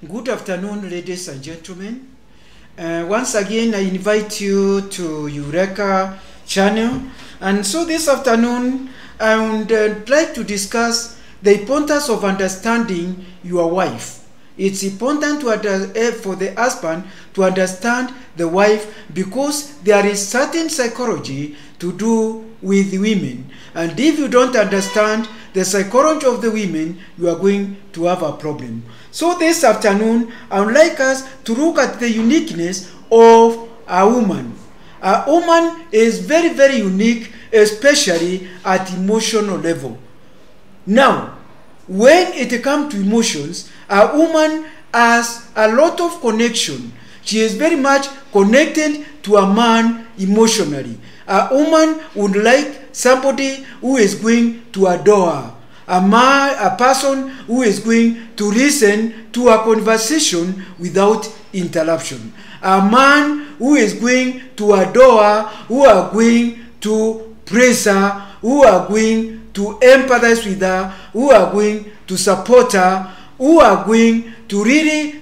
Good afternoon, ladies and gentlemen. Once again, I invite you to Eureka channel. And so this afternoon, I would like to discuss the importance of understanding your wife. It's important for the husband to understand the wife because there is certain psychology to do with women. And if you don't understand the psychology of the women, you are going to have a problem. So this afternoon, I would like us to look at the uniqueness of a woman. A woman is very, very unique, especially at emotional level. Now, when it comes to emotions, a woman has a lot of connection. She is very much connected to a man emotionally. A woman would like somebody who is going to adore her. A person who is going to listen to a conversation without interruption. A man who is going to adore her, who are going to praise her, who are going to empathize with her, who are going to support her, who are going to really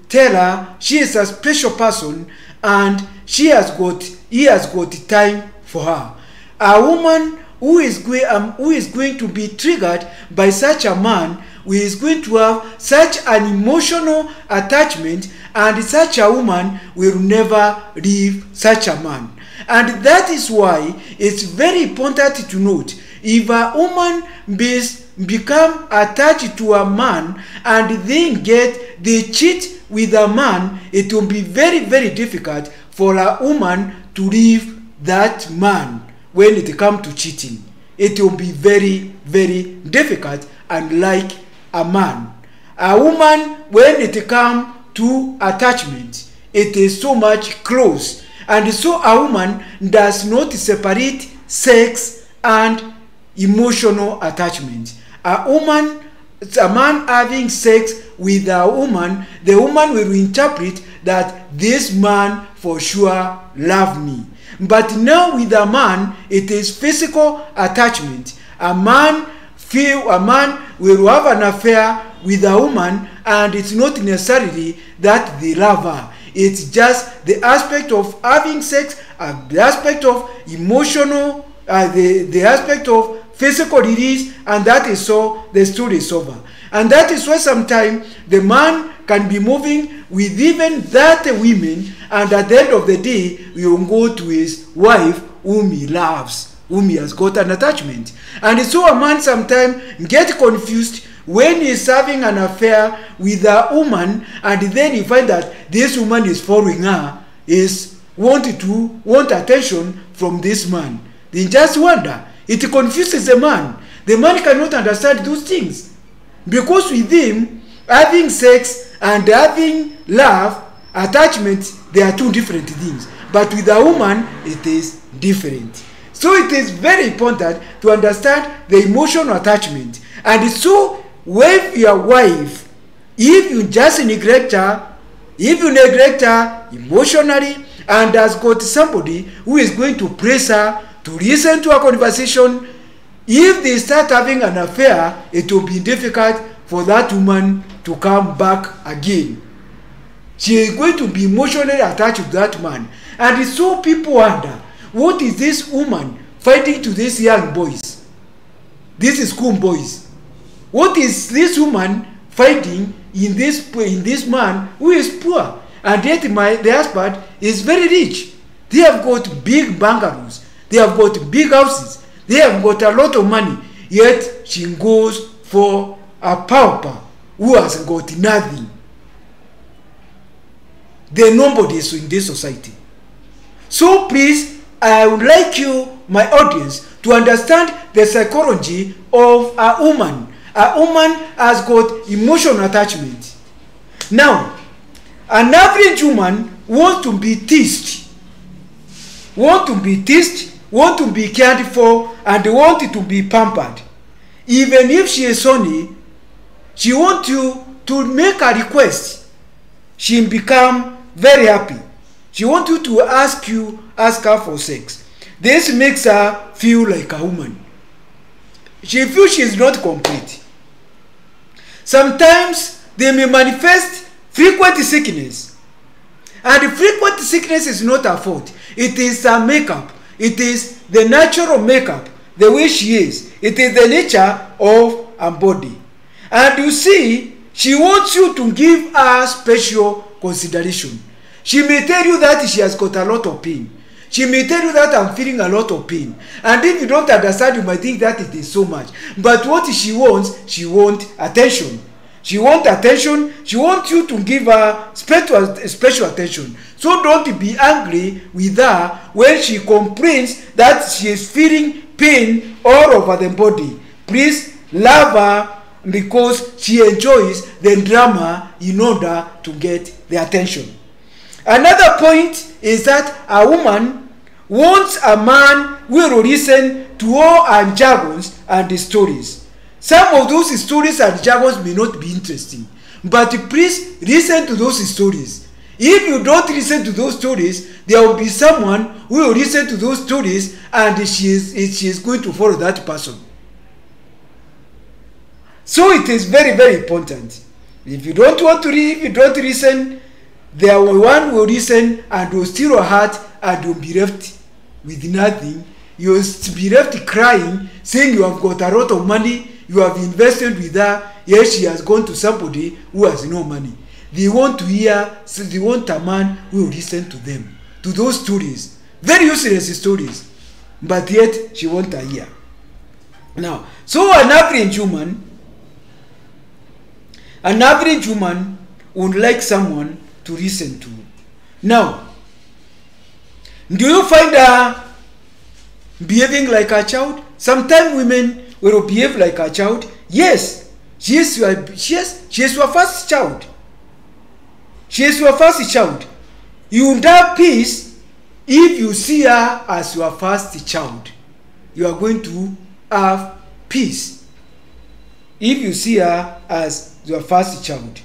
tell her she is a special person and he has got time for her. A woman who is going to be triggered by such a man, who is going to have such an emotional attachment, and such a woman will never leave such a man. And that is why it's very important to note, if a woman become attached to a man and then they cheat with a man, it will be very, very difficult for a woman to leave that man. When it comes to cheating, it will be very, very difficult, unlike a man. A woman, when it comes to attachment, it is so much close. And so a woman does not separate sex and emotional attachment. A man having sex with a woman, the woman will interpret that this man for sure loves me. But now with a man, it is physical attachment. A man will have an affair with a woman, and it's not necessarily that they love her. It's just the aspect of having sex, the aspect of emotional, the aspect of physical release, and that is so the story is over. And that is why sometimes the man can be moving with even that women, and at the end of the day, he will go to his wife whom he loves, whom he has got an attachment. And so a man sometimes get confused when he's having an affair with a woman, and then he find that this woman is following her, want attention from this man. Then just wonder, it confuses the man. The man cannot understand those things, because with him, having sex and having love, attachment, they are two different things. But with a woman, it is different. So it is very important to understand the emotional attachment. And so with your wife, if you just neglect her, emotionally, and has got somebody who is going to praise her, to listen to a conversation, if they start having an affair, it will be difficult for that woman to come back again. She is going to be emotionally attached to that man. And so people wonder, what is this woman fighting to these young boys? This is school boys. What is this woman fighting in this man who is poor? And yet the husband is very rich. They have got big bungalows. They have got big houses. They have got a lot of money. Yet she goes for a pauper who has got nothing. There are nobodies in this society. So please, I would like you, my audience, to understand the psychology of a woman. A woman has got emotional attachment. Now, an average woman wants to be teased, want to be cared for, and want to be pampered. Even if she is horny, she wants you to make a request. She become very happy. She wants you to ask her for sex. This makes her feel like a woman. She feels she is not complete. Sometimes they may manifest frequent sickness. And frequent sickness is not her fault. It is her makeup. It is the natural makeup, the way she is. It is the nature of her body. And you see, she wants you to give her special consideration. She may tell you that she has got a lot of pain. She may tell you that I'm feeling a lot of pain. And if you don't understand, you might think that it is so much. But what she wants attention. She wants attention. She wants you to give her special attention. So don't be angry with her when she complains that she is feeling pain all over the body. Please love her because she enjoys the drama in order to get the attention. Another point is that a woman wants a man who will listen to all her jargons and the stories. Some of those stories and jargons may not be interesting, but please listen to those stories. If you don't listen to those stories, there will be someone who will listen to those stories and she is going to follow that person. So it is very, very important. If you don't want to read, if you don't listen, there will one will listen and will steal your heart and will be left with nothing. You will be left crying, saying you have got a lot of money, you have invested with her, yet she has gone to somebody who has no money. They want to hear, so they want a man who will listen to them, to those stories. Very useless stories, but yet she wants to hear. Now, so an average woman would like someone to listen to. Now, do you find her behaving like a child? Sometimes women will behave like a child. Yes, she is your first child. She is your first child. You will have peace if you see her as your first child. You are going to have peace if you see her as your first child.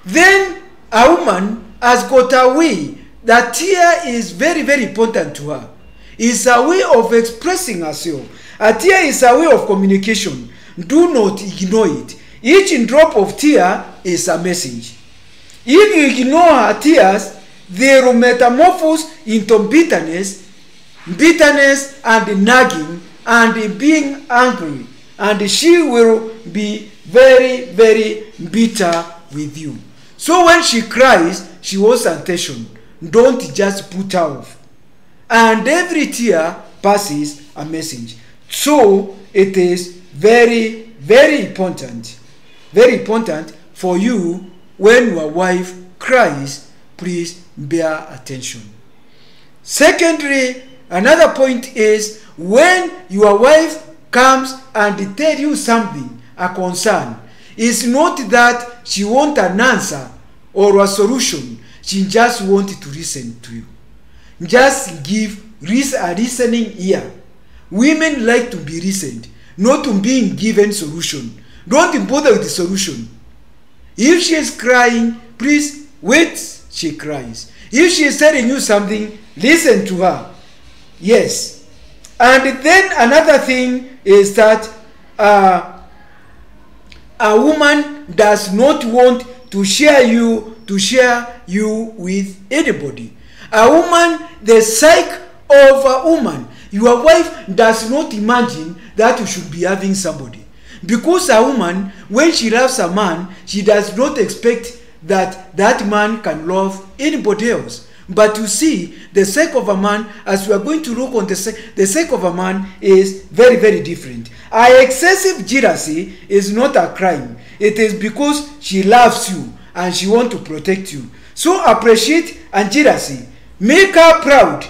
Then a woman has got a way that tear is very, very important to her. It's a way of expressing herself. A tear is a way of communication. Do not ignore it. Each drop of tear is a message. If you ignore her tears, they will metamorphose into bitterness and nagging and being angry. And she will be very, very bitter with you. So when she cries, she wants attention. Don't just put her off. And every tear passes a message. So it is very, very important for you when your wife cries, please bear attention. Secondly, another point is when your wife comes and tell you something, a concern, it's not that she wants an answer or a solution. She just wants to listen to you. Just give a listening ear. Women like to be listened, not to being given solution. Don't bother with the solution. If she is crying, please wait she cries. If she is telling you something, listen to her. Yes. And then another thing is that a woman does not want to share you with anybody. A woman, the psyche of a woman, your wife does not imagine that you should be having somebody. Because a woman, when she loves a man, she does not expect that that man can love anybody else. But you see, the sake of a man, as we are going to look on the sake of a man is very, very different. Our excessive jealousy is not a crime. It is because she loves you and she wants to protect you. So appreciate and jealousy. Make her proud.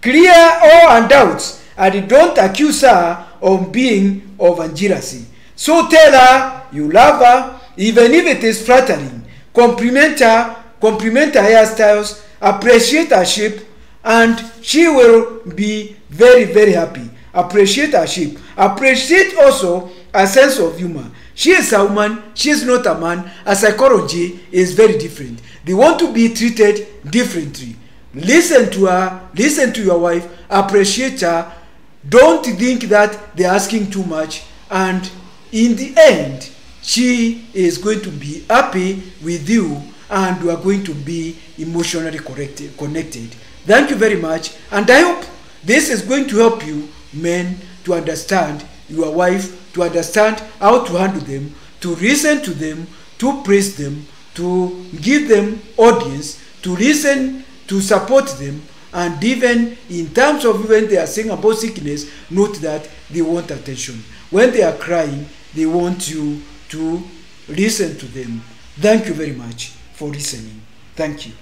Clear all her doubts and don't accuse her of being of jealousy. So tell her you love her, even if it is flattering. Compliment her hairstyles, appreciate her shape, and she will be very, very happy. Appreciate her shape. Appreciate also a sense of humor. She is a woman, she is not a man. A psychology is very different. They want to be treated differently. Listen to her, listen to your wife, appreciate her. Don't think that they're asking too much, and in the end, she is going to be happy with you, and you are going to be emotionally connected. Thank you very much, and I hope this is going to help you men to understand your wife, to understand how to handle them, to listen to them, to praise them, to give them audience, to listen, to support them, and even in terms of when they are saying about sickness, note that they want attention. When they are crying, they want you to listen to them. Thank you very much for listening. Thank you.